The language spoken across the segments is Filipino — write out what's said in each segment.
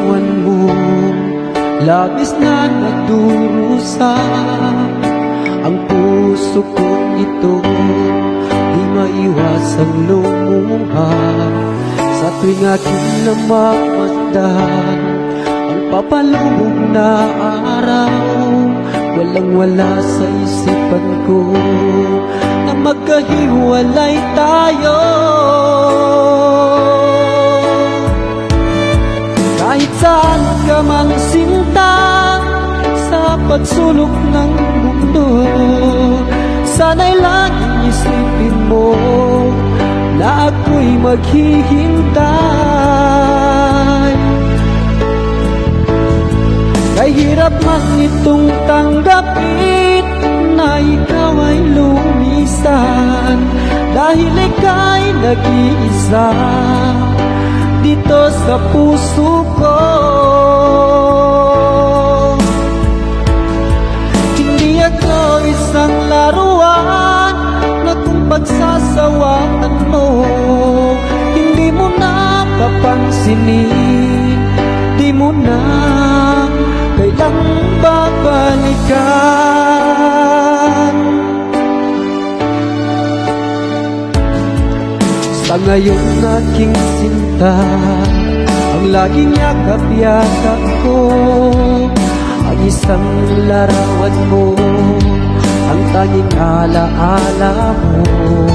larawan mo, labis na nagdurusa. Ang puso ko ito, di maiwasang lumuha. Sa tuwing aking namamasdan ang papalubog na araw, walang-wala sa isipan ko na magkahiwalay tayo. Kahit saan ka man sinta, sa pagsulok ng mundo, sana'y laging isipin mo na ako'y maghihintay. Kay hirap man itong tanggapin na ikaw ay lumisan, dahil ika'y nag-iisa dito sa puso ko. Hindi ako isang laruan na kung pagsasawaan mo, hindi mo na papansinin, di mo na kailang babalikan. Sa ngayon aking sinta, ang laging yakap-yakap ko, ang isang larawan mo, ang tanging alaala mo.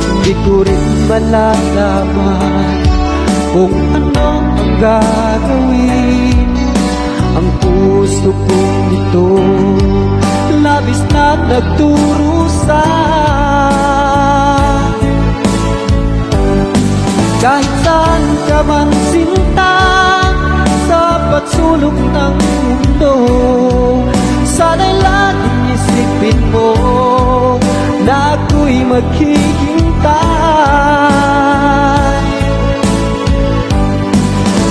Hindi ko rin malalaman kung ano ang gagawin. Ang puso kong ito, labis na nagdurusa. Kahit saan ka man sinta, sa pagsulok ng mundo, sana'y laging isipin mo na ako'y maghihintay.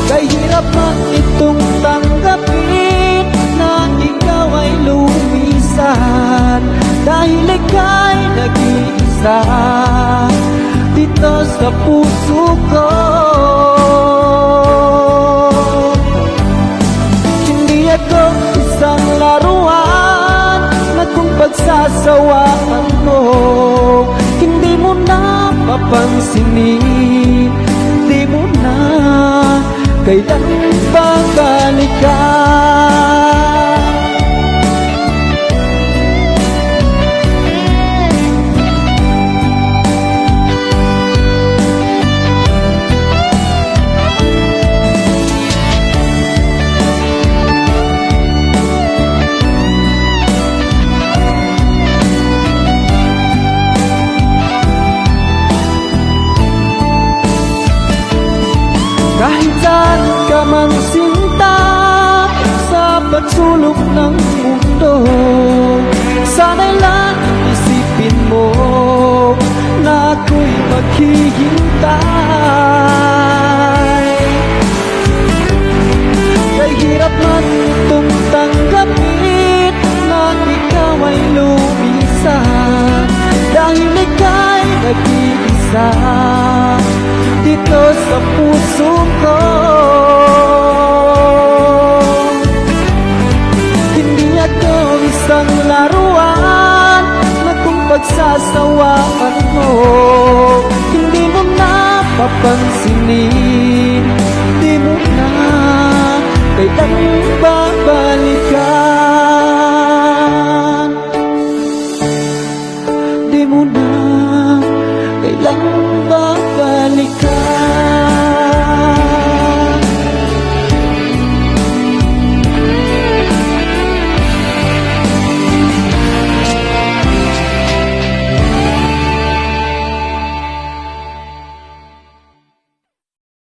Kay hirap man itong tanggapin na ikaw ay lumisan, dahil ika'y nag-iisa dito sa puso ko. Hindi ako isang laruan na kung pagsasawaan mo, hindi mo na papansinin, hindi mo na kailan babalikan. Kahit saan ka man sinta, sa pagsulok ng mundo, sana'y laging isipin mo na ako'y maghihintay. Kay hirap man itong tanggapin na ikaw ay lumisan, dahil ika'y nag-iisa dito sa puso ko.